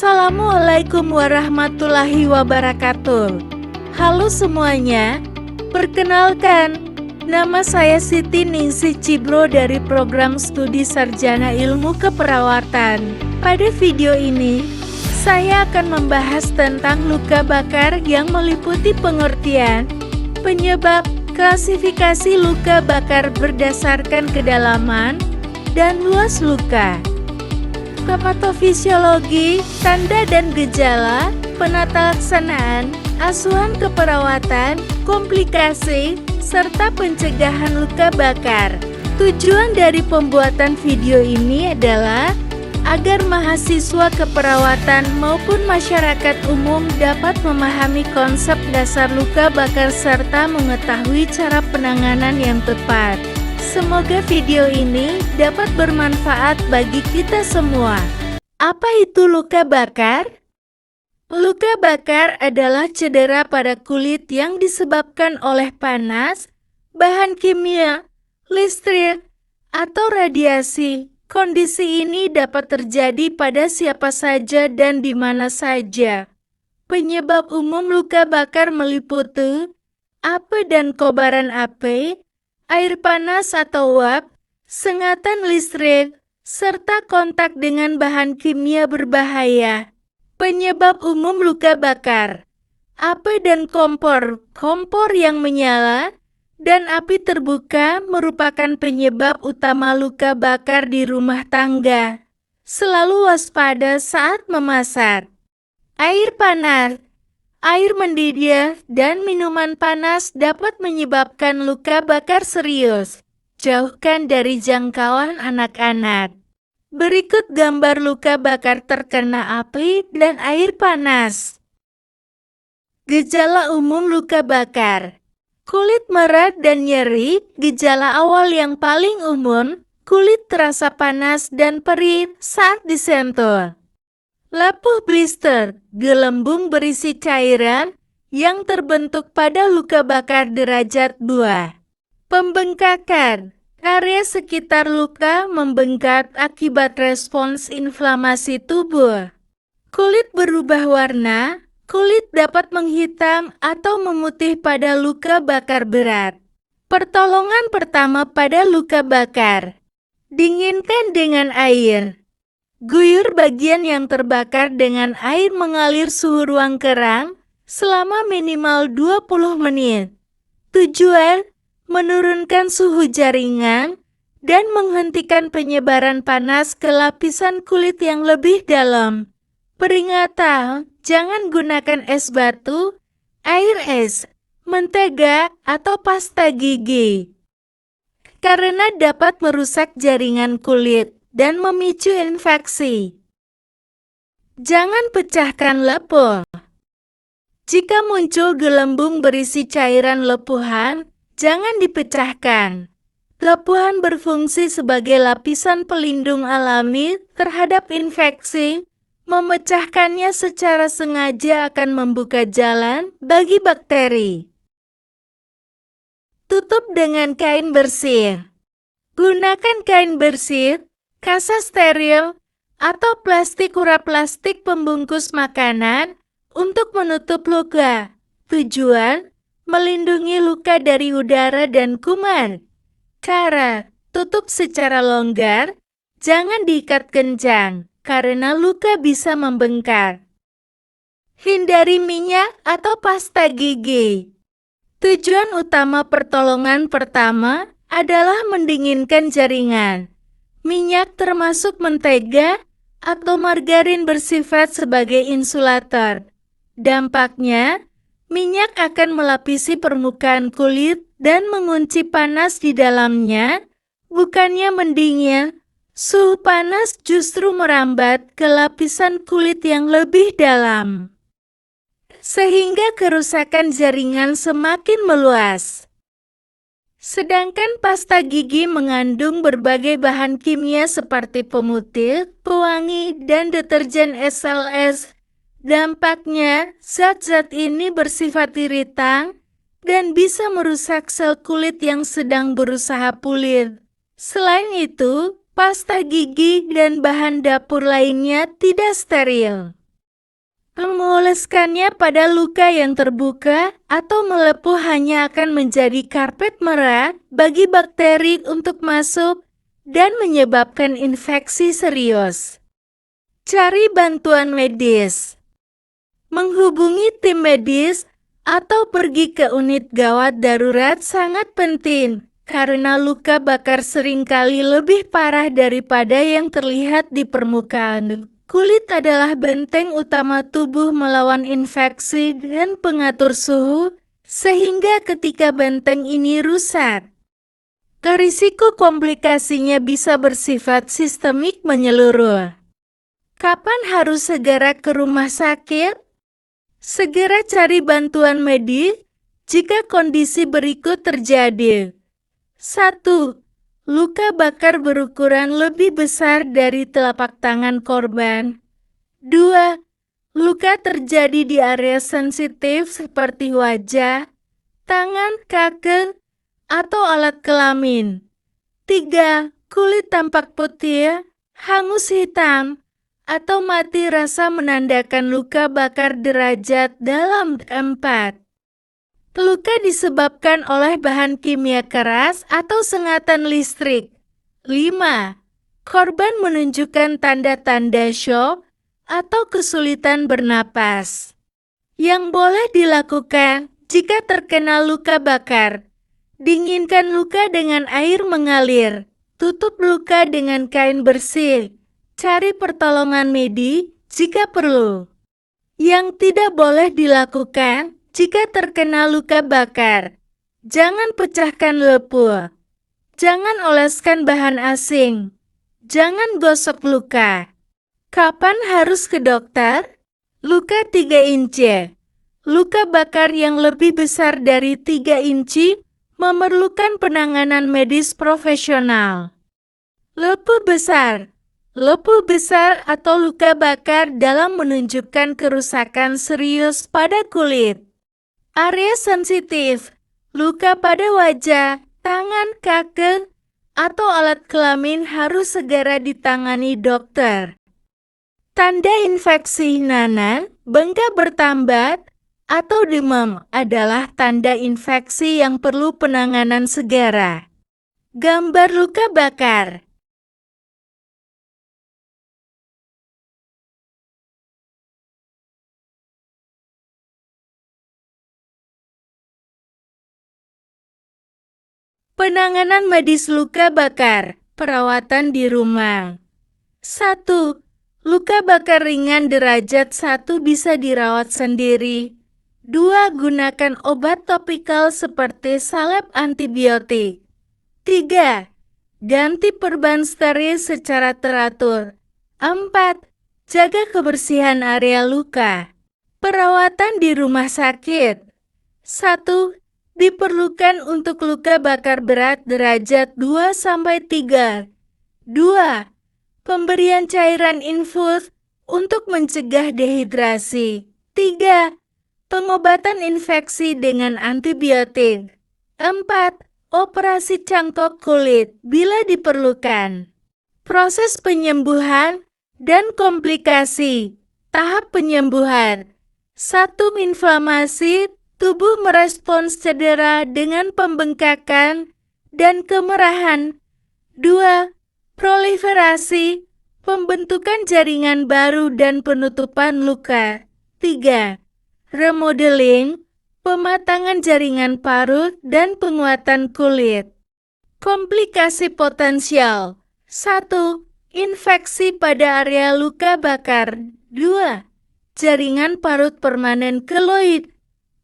Assalamualaikum warahmatullahi wabarakatuh. Halo semuanya, perkenalkan, nama saya Siti Ningsih Ciblo dari program studi Sarjana Ilmu Keperawatan. Pada video ini, saya akan membahas tentang luka bakar yang meliputi pengertian, penyebab, klasifikasi luka bakar berdasarkan kedalaman dan luas luka, patofisiologi, tanda dan gejala, penata laksanaan, asuhan keperawatan, komplikasi, serta pencegahan luka bakar. Tujuan dari pembuatan video ini adalah agar mahasiswa keperawatan maupun masyarakat umum dapat memahami konsep dasar luka bakar serta mengetahui cara penanganan yang tepat. Semoga video ini dapat bermanfaat bagi kita semua. Apa itu luka bakar? Luka bakar adalah cedera pada kulit yang disebabkan oleh panas, bahan kimia, listrik, atau radiasi. Kondisi ini dapat terjadi pada siapa saja dan di mana saja. Penyebab umum luka bakar meliputi api dan kobaran api, air panas atau uap, sengatan listrik, serta kontak dengan bahan kimia berbahaya. Penyebab umum luka bakar: api dan kompor. Kompor yang menyala dan api terbuka merupakan penyebab utama luka bakar di rumah tangga. Selalu waspada saat memasak. Air panas, air mendidih, dan minuman panas dapat menyebabkan luka bakar serius. Jauhkan dari jangkauan anak-anak. Berikut gambar luka bakar terkena api dan air panas. Gejala umum luka bakar: kulit merah dan nyeri. Gejala awal yang paling umum, kulit terasa panas dan perih saat disentuh. Lapuh blister, gelembung berisi cairan yang terbentuk pada luka bakar derajat 2. Pembengkakan, area sekitar luka membengkak akibat respons inflamasi tubuh. Kulit berubah warna, kulit dapat menghitam atau memutih pada luka bakar berat. Pertolongan pertama pada luka bakar: dinginkan dengan air. Guyur bagian yang terbakar dengan air mengalir suhu ruang kerang selama minimal 20 menit. Tujuan: menurunkan suhu jaringan dan menghentikan penyebaran panas ke lapisan kulit yang lebih dalam. Peringatan: jangan gunakan es batu, air es, mentega, atau pasta gigi, karena dapat merusak jaringan kulit dan memicu infeksi. Jangan pecahkan lepuh. Jika muncul gelembung berisi cairan lepuhan, jangan dipecahkan. Lepuhan berfungsi sebagai lapisan pelindung alami terhadap infeksi. Memecahkannya secara sengaja akan membuka jalan bagi bakteri. Tutup dengan kain bersih. Gunakan kain bersih, kasa steril, atau plastik urap plastik pembungkus makanan untuk menutup luka. Tujuan: melindungi luka dari udara dan kuman. Cara: tutup secara longgar, jangan diikat kencang, karena luka bisa membengkak. Hindari minyak atau pasta gigi. Tujuan utama pertolongan pertama adalah mendinginkan jaringan. Minyak termasuk mentega atau margarin bersifat sebagai insulator. Dampaknya, minyak akan melapisi permukaan kulit dan mengunci panas di dalamnya, bukannya mendingin. Suhu panas justru merambat ke lapisan kulit yang lebih dalam, sehingga kerusakan jaringan semakin meluas. Sedangkan pasta gigi mengandung berbagai bahan kimia seperti pemutih, pewangi, dan deterjen SLS. Dampaknya, zat-zat ini bersifat iritan dan bisa merusak sel kulit yang sedang berusaha pulih. Selain itu, pasta gigi dan bahan dapur lainnya tidak steril. Mengoleskannya pada luka yang terbuka atau melepuh hanya akan menjadi karpet merah bagi bakteri untuk masuk dan menyebabkan infeksi serius. Cari bantuan medis. Menghubungi tim medis atau pergi ke unit gawat darurat sangat penting karena luka bakar seringkali lebih parah daripada yang terlihat di permukaan. Kulit adalah benteng utama tubuh melawan infeksi dan pengatur suhu, sehingga ketika benteng ini rusak, risiko komplikasinya bisa bersifat sistemik menyeluruh. Kapan harus segera ke rumah sakit? Segera cari bantuan medis jika kondisi berikut terjadi. 1. Luka bakar berukuran lebih besar dari telapak tangan korban. 2. Luka terjadi di area sensitif seperti wajah, tangan, kaki, atau alat kelamin. 3. Kulit tampak putih, hangus hitam, atau mati rasa menandakan luka bakar derajat dalam. 4. Luka disebabkan oleh bahan kimia keras atau sengatan listrik. 5. Korban menunjukkan tanda-tanda syok atau kesulitan bernapas. Yang boleh dilakukan jika terkena luka bakar: dinginkan luka dengan air mengalir, tutup luka dengan kain bersih, cari pertolongan medis jika perlu. Yang tidak boleh dilakukan jika terkena luka bakar: jangan pecahkan lepuh, jangan oleskan bahan asing, jangan gosok luka. Kapan harus ke dokter? Luka 3 inci. Luka bakar yang lebih besar dari 3 inci memerlukan penanganan medis profesional. Lepuh besar. Lepuh besar atau luka bakar dalam menunjukkan kerusakan serius pada kulit. Area sensitif, luka pada wajah, tangan, kaki, atau alat kelamin harus segera ditangani dokter. Tanda infeksi nanan, bengkak bertambat, atau demam adalah tanda infeksi yang perlu penanganan segera. Gambar luka bakar. Penanganan medis luka bakar, perawatan di rumah. 1. Luka bakar ringan derajat 1 bisa dirawat sendiri. 2. Gunakan obat topikal seperti salep antibiotik. 3. Ganti perban steril secara teratur. 4. Jaga kebersihan area luka. Perawatan di rumah sakit. 1. Diperlukan untuk luka bakar berat derajat 2-3. 2. Pemberian cairan infus untuk mencegah dehidrasi. 3. Pengobatan infeksi dengan antibiotik. 4. Operasi cangkok kulit bila diperlukan. Proses penyembuhan dan komplikasi. Tahap penyembuhan. 1. Inflamasi. Tubuh merespons cedera dengan pembengkakan dan kemerahan. 2. Proliferasi, pembentukan jaringan baru dan penutupan luka. 3. Remodeling, pematangan jaringan parut dan penguatan kulit. Komplikasi potensial. 1. Infeksi pada area luka bakar. 2. Jaringan parut permanen keloid.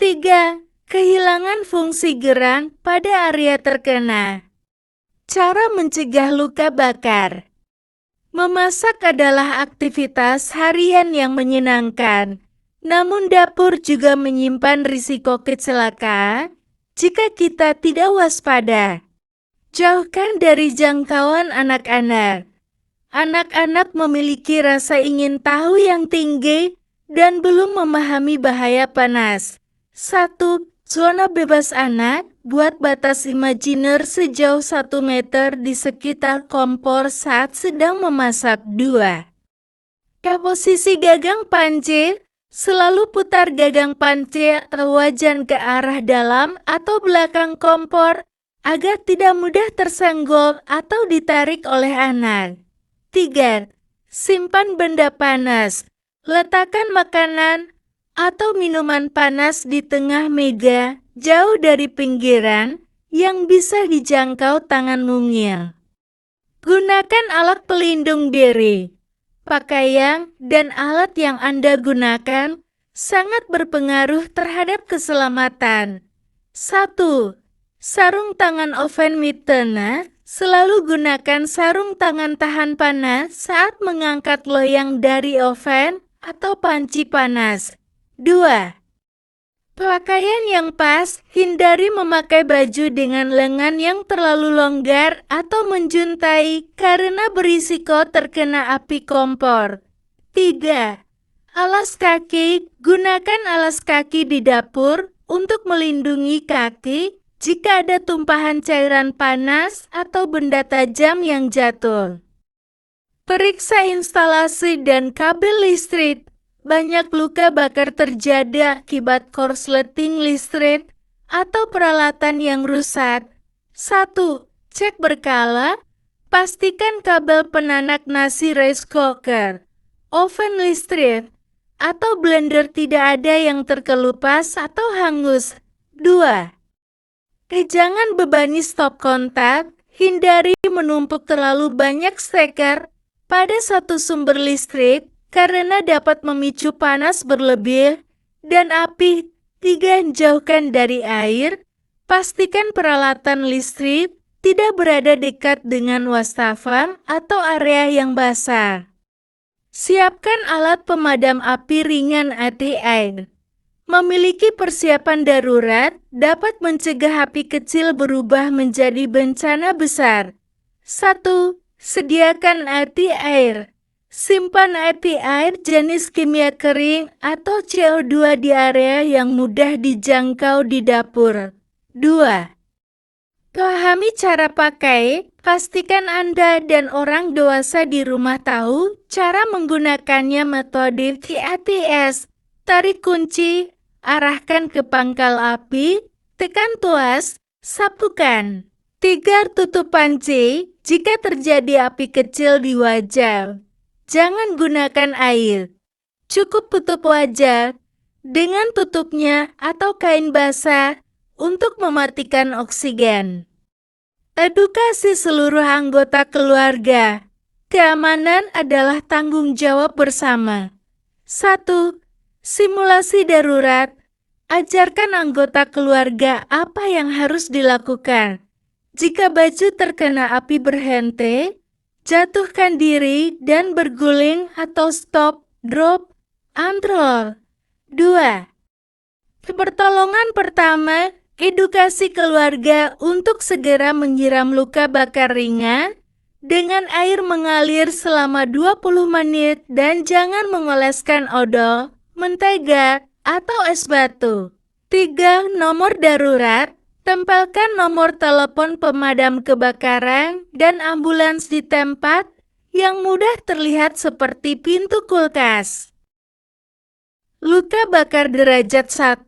3. Kehilangan fungsi gerak pada area terkena. Cara mencegah luka bakar. Memasak adalah aktivitas harian yang menyenangkan, namun dapur juga menyimpan risiko kecelakaan jika kita tidak waspada. Jauhkan dari jangkauan anak-anak. Anak-anak memiliki rasa ingin tahu yang tinggi dan belum memahami bahaya panas. 1. Zona bebas anak, buat batas imajiner sejauh 1 meter di sekitar kompor saat sedang memasak. 2. Posisi gagang panci, Selalu putar gagang panci atau wajan ke arah dalam atau belakang kompor agar tidak mudah tersenggol atau ditarik oleh anak. 3. Simpan benda panas. Letakkan makanan atau minuman panas di tengah meja, jauh dari pinggiran yang bisa dijangkau tangan mungil. Gunakan alat pelindung diri. Pakaian dan alat yang Anda gunakan sangat berpengaruh terhadap keselamatan. 1. Sarung tangan oven mitena. Selalu gunakan sarung tangan tahan panas saat mengangkat loyang dari oven atau panci panas. 2. Pakaian yang pas. Hindari memakai baju dengan lengan yang terlalu longgar atau menjuntai karena berisiko terkena api kompor. 3. Alas kaki. Gunakan alas kaki di dapur untuk melindungi kaki jika ada tumpahan cairan panas atau benda tajam yang jatuh. Periksa instalasi dan kabel listrik. Banyak luka bakar terjadi akibat korsleting listrik atau peralatan yang rusak. 1. Cek berkala. Pastikan kabel penanak nasi rice cooker, oven listrik, atau blender tidak ada yang terkelupas atau hangus. 2. Jangan bebani stop kontak. Hindari menumpuk terlalu banyak steker pada satu sumber listrik karena dapat memicu panas berlebih dan api. 3. Jauhkan dari air. Pastikan peralatan listrik tidak berada dekat dengan wastafel atau area yang basah. Siapkan alat pemadam api ringan ATI. Memiliki persiapan darurat dapat mencegah api kecil berubah menjadi bencana besar. 1. Sediakan api air. Simpan api air jenis kimia kering atau CO2 di area yang mudah dijangkau di dapur. 2. Pahami cara pakai. Pastikan Anda dan orang dewasa di rumah tahu cara menggunakannya. Metode TATS. Tarik kunci, arahkan ke pangkal api, tekan tuas, sapukan. 3. Tutup panci. Jika terjadi api kecil di wajan, jangan gunakan air. Cukup tutup wajan dengan tutupnya atau kain basah untuk mematikan oksigen. Edukasi seluruh anggota keluarga. Keamanan adalah tanggung jawab bersama. 1. Simulasi darurat. Ajarkan anggota keluarga apa yang harus dilakukan. Jika baju terkena api berhenti, jatuhkan diri dan berguling atau stop, drop, and roll. 2. Pertolongan pertama. Edukasi keluarga untuk segera menyiram luka bakar ringan dengan air mengalir selama 20 menit dan jangan mengoleskan odol, mentega, atau es batu. 3. Nomor darurat. Tempelkan nomor telepon pemadam kebakaran dan ambulans di tempat yang mudah terlihat seperti pintu kulkas. Luka bakar derajat 1.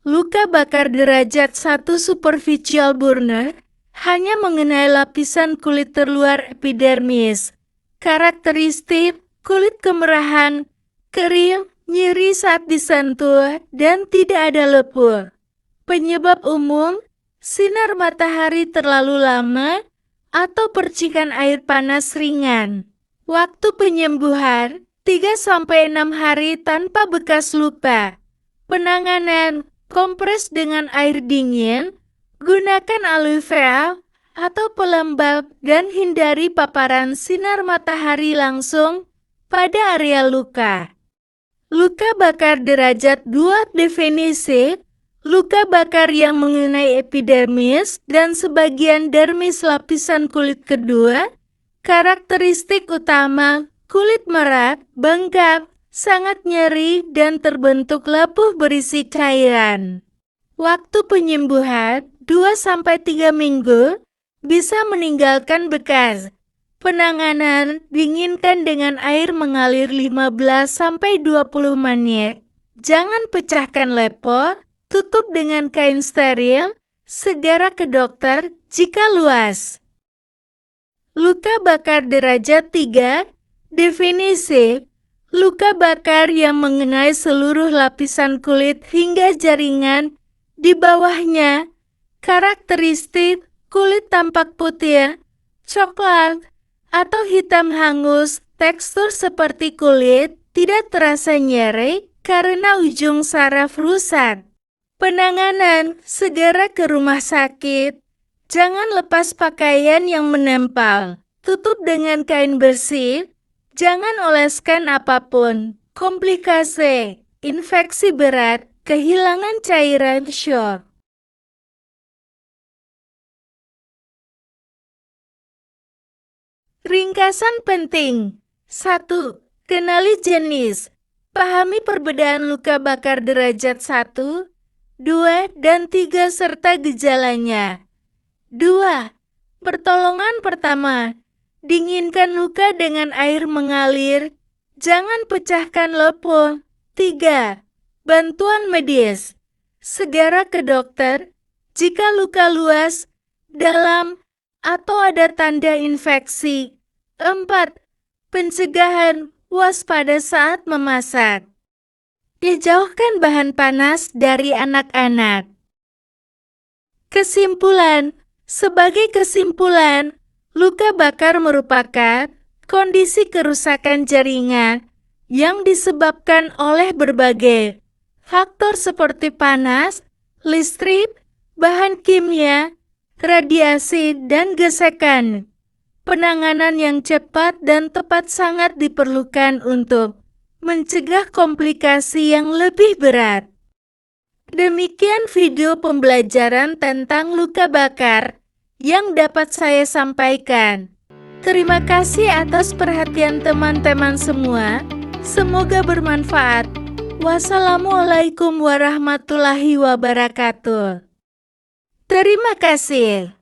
Luka bakar derajat 1 superficial burn hanya mengenai lapisan kulit terluar epidermis. Karakteristik kulit kemerahan, kering, nyeri saat disentuh, dan tidak ada lepur. Penyebab umum, sinar matahari terlalu lama atau percikan air panas ringan. Waktu penyembuhan 3-6 hari tanpa bekas luka. Penanganan, kompres dengan air dingin, gunakan aloe vera atau pelembab dan hindari paparan sinar matahari langsung pada area luka. Luka bakar derajat 2 definisi. Luka bakar yang mengenai epidermis dan sebagian dermis lapisan kulit kedua. Karakteristik utama, kulit merah, bengkak, sangat nyeri dan terbentuk lepuh berisi cairan. Waktu penyembuhan 2-3 minggu, bisa meninggalkan bekas. Penanganan, dinginkan dengan air mengalir 15-20 menit. Jangan pecahkan lepor, tutup dengan kain steril, segera ke dokter jika luas. Luka bakar derajat 3. Definisi: luka bakar yang mengenai seluruh lapisan kulit hingga jaringan di bawahnya. Karakteristik: kulit tampak putih, coklat, atau hitam hangus. Tekstur seperti kulit, tidak terasa nyeri karena ujung saraf rusak. Penanganan: segera ke rumah sakit. Jangan lepas pakaian yang menempel. Tutup dengan kain bersih. Jangan oleskan apapun. Komplikasi: infeksi berat, kehilangan cairan, shock. Ringkasan penting. 1. Kenali jenis. Pahami perbedaan luka bakar derajat 1, 2, dan 3 serta gejalanya. 2. Pertolongan pertama. Dinginkan luka dengan air mengalir. Jangan pecahkan lepor. 3. Bantuan medis. Segera ke dokter jika luka luas, dalam, atau ada tanda infeksi. 4. Pencegahan, waspada saat memasak. Jauhkan bahan panas dari anak-anak. Kesimpulan: sebagai kesimpulan, luka bakar merupakan kondisi kerusakan jaringan yang disebabkan oleh berbagai faktor seperti panas, listrik, bahan kimia, radiasi, dan gesekan. Penanganan yang cepat dan tepat sangat diperlukan untuk mencegah komplikasi yang lebih berat. Demikian video pembelajaran tentang luka bakar yang dapat saya sampaikan. Terima kasih atas perhatian teman-teman semua. Semoga bermanfaat. Wassalamualaikum warahmatullahi wabarakatuh. Terima kasih.